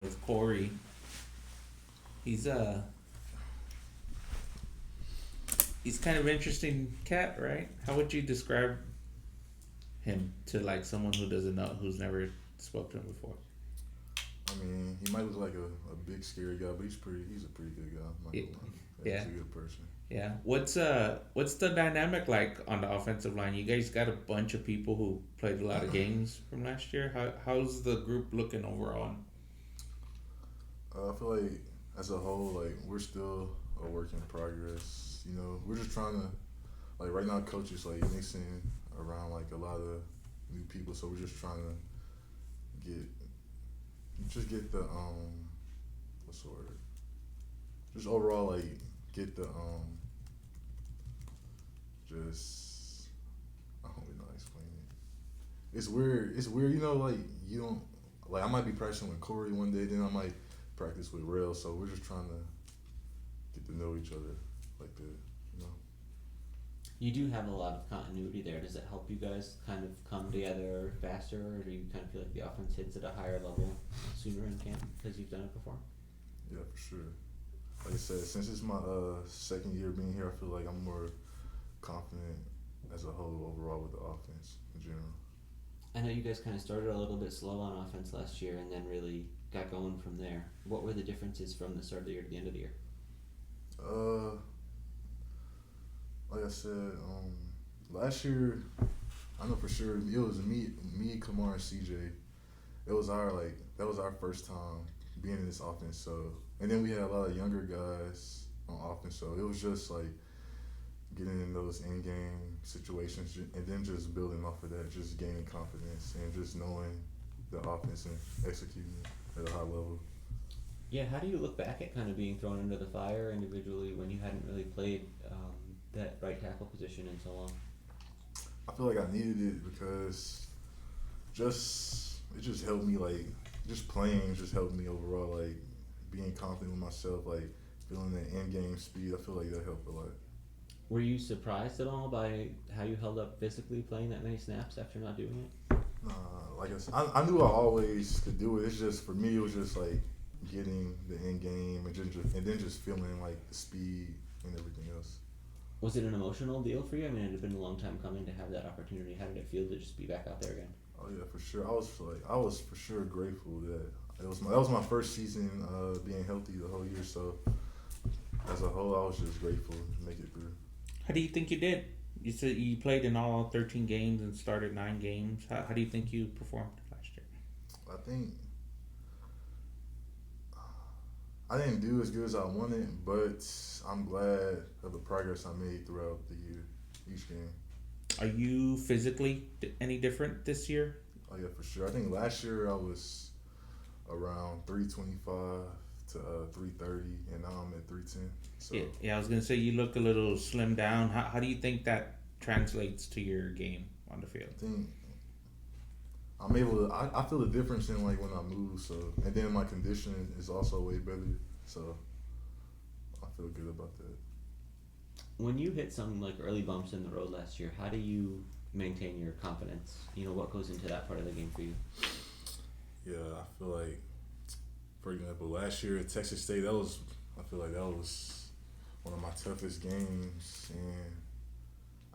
with Corey. He's he's kind of interesting cat, right? How would you describe him to like someone who doesn't know, who's never spoke to him before? I mean, he might look like a big scary guy, but he's a pretty good guy. I'm not Y- gonna lie. Yeah, Yeah, he's a good person. yeah. What's the dynamic like on the offensive line? You guys got a bunch of people who played a lot of games from last year. How's the group looking overall? I feel like as a whole, like we're still a work in progress. You know, we're just trying to like right now, coach is like mixing around like a lot of new people, so we're just trying to get get the what's the word? Just overall like get the just I don't really know how to explain it. It's weird. It's weird. You know, like you don't like I might be practicing with Corey one day, then I might practice with Rail. So we're just trying to get to know each other like that. You know. You do have a lot of continuity there. Does it help you guys kind of come together faster, or do you kind of feel like the offense hits at a higher level sooner in camp because you've done it before? Yeah, for sure. Like I said, since it's my second year being here, I feel like I'm more confident as a whole overall with the offense in general. I know you guys kind of started a little bit slow on offense last year and then really got going from there. What were the differences from the start of the year to the end of the year? Uh, like I said, last year I know for sure it was me, Kamar, and CJ. It was our like that was our first time being in this offense. So and then we had a lot of younger guys on offense. So it was just like getting in those in-game situations and then just building off of that, just gaining confidence and just knowing the offense and executing it at a high level. Yeah, how do you look back at kind of being thrown into the fire individually when you hadn't really played that right tackle position in so long? I feel like I needed it because it just helped me like just playing just helped me overall like being confident with myself like feeling that in game speed. I feel like that helped a lot. Were you surprised at all by how you held up physically playing that many snaps after not doing it? Like I knew I always could do it. It's just for me, it was just like getting the end game and then just feeling like the speed and everything else. Was it an emotional deal for you? I mean, it had been a long time coming to have that opportunity. How did it feel to just be back out there again? Oh yeah, for sure. I was for sure grateful that that was my first season being healthy the whole year. So as a whole, I was just grateful to make it through. How do you think you did? You said you played in all 13 games and started 9 games. How do you think you performed last year? I think I didn't do as good as I wanted, but I'm glad of the progress I made throughout the year, each game. Are you physically any different this year? Oh yeah, for sure. I think last year I was around 325 to 330, and now I'm at 310. So Yeah, yeah. I was gonna say you look a little slim down. How do you think that translates to your game on the field? I think I'm able to. I feel the difference in like when I move. So and then my conditioning is also way better. So I feel good about that. When you hit some like early bumps in the road last year, how do you maintain your confidence? You know, what goes into that part of the game for you? Yeah, I feel like, for example, last year at Texas State, I feel like that was one of my toughest games, and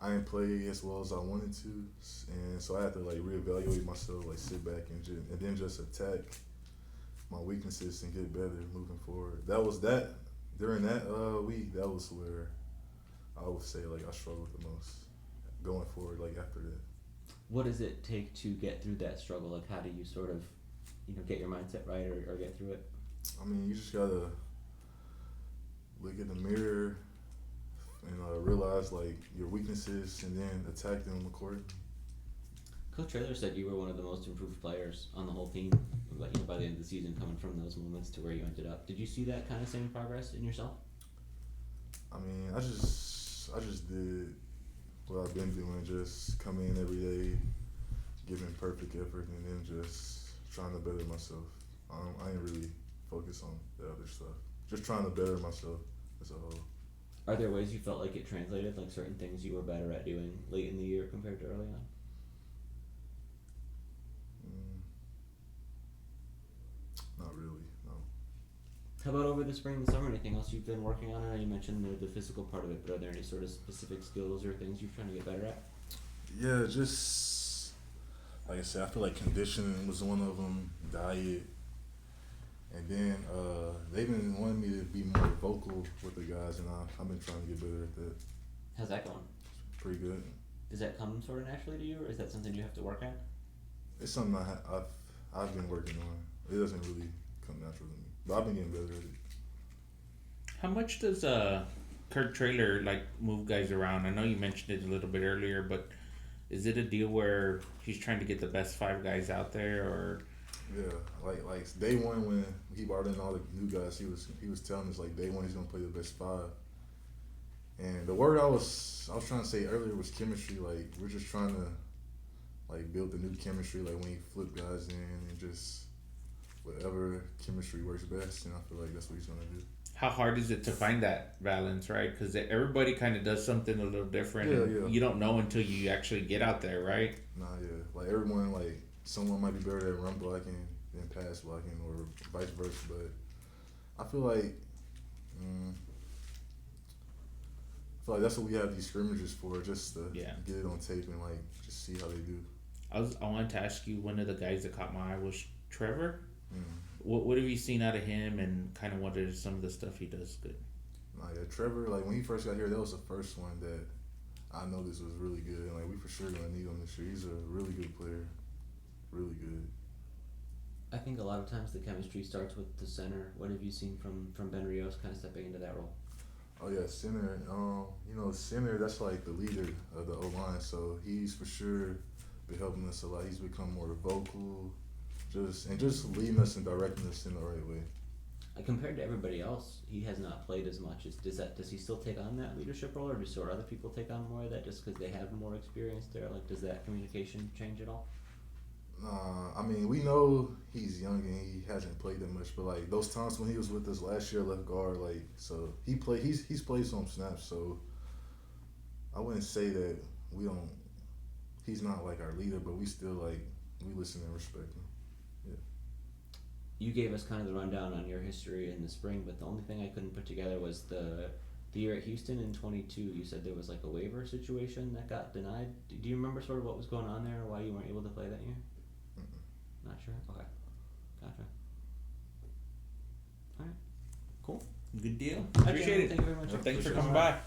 I didn't play as well as I wanted to, and so I had to like reevaluate myself, like sit back and then just attack my weaknesses and get better moving forward. That was that during that week. That was where I would say like I struggled the most going forward. Like after that, What does it take to get through that struggle? Like, how do you sort of, get your mindset right or get through it? I mean, you just gotta look in the mirror and realize like your weaknesses and then attack them accordingly. Coach Traylor said you were one of the most improved players on the whole team, like, by the end of the season, coming from those moments to where you ended up. Did you see that kind of same progress in yourself? I mean, I just did what I've been doing, just come in every day, giving perfect effort, and then just trying to better myself. I ain't really focus on the other stuff. Just trying to better myself as a whole. Are there ways you felt like it translated, like certain things you were better at doing late in the year compared to early on? Mm, not really. How about over the spring and the summer? Anything else you've been working on? I know you mentioned the physical part of it, but are there any sort of specific skills or things you're trying to get better at? Yeah, just like I said, I feel like conditioning was one of them, diet, and then they've been wanting me to be more vocal with the guys, and I've been trying to get better at that. How's that going? Pretty good. Does that come sort of naturally to you, or is that something you have to work at? It's something I've been working on. It doesn't really come natural to me, but I've been getting better at it. How much does Kirk Traylor like move guys around? I know you mentioned it a little bit earlier, but is it a deal where he's trying to get the best 5 guys out there, or? Yeah, like day one when he brought in all the new guys, he was telling us like day one he's gonna play the best 5. And the word I was trying to say earlier was chemistry. Like we're just trying to like build the new chemistry. Like when you flip guys in and just whatever chemistry works best. And I feel like that's what he's gonna do. How hard is it to find that balance, right? Because everybody kind of does something a little different. Yeah. You don't know until you actually get out there, right? Nah, yeah. Like everyone, like someone might be better at run blocking than pass blocking, or vice versa. But I feel like. I feel like that's what we have these scrimmages for, just to get it on tape and like just see how they do. I wanted to ask you, one of the guys that caught my eye was Trevor. Mm. What have you seen out of him, and kind of what is some of the stuff he does good? Yeah, Trevor, like when he first got here, that was the first one that I noticed was really good, and like we for sure gonna need him this year. He's a really good player, really good. I think a lot of times the chemistry starts with the center. What have you seen from Ben Rios kind of stepping into that role? Oh yeah, center. Center. That's like the leader of the O-line. So he's for sure been helping us a lot. He's become more vocal, just leading us and directing us in the right way. Compared to everybody else, he has not played as much. Does he still take on that leadership role, or do sort of other people take on more of that just because they have more experience there? Like, does that communication change at all? I mean, we know he's young and he hasn't played that much, but like those times when he was with us last year, left guard, like so he's played some snaps. So I wouldn't say that we don't. He's not like our leader, but we still like we listen and respect him. Yeah. You gave us kind of the rundown on your history in the spring, but the only thing I couldn't put together was the year at Houston in 22. You said there was like a waiver situation that got denied. Do you remember sort of what was going on there, or why you weren't able to play that year? Not sure. Okay. Gotcha. All right. Cool. Good deal. All right, Appreciate it. Thank you very much. Thanks for coming by.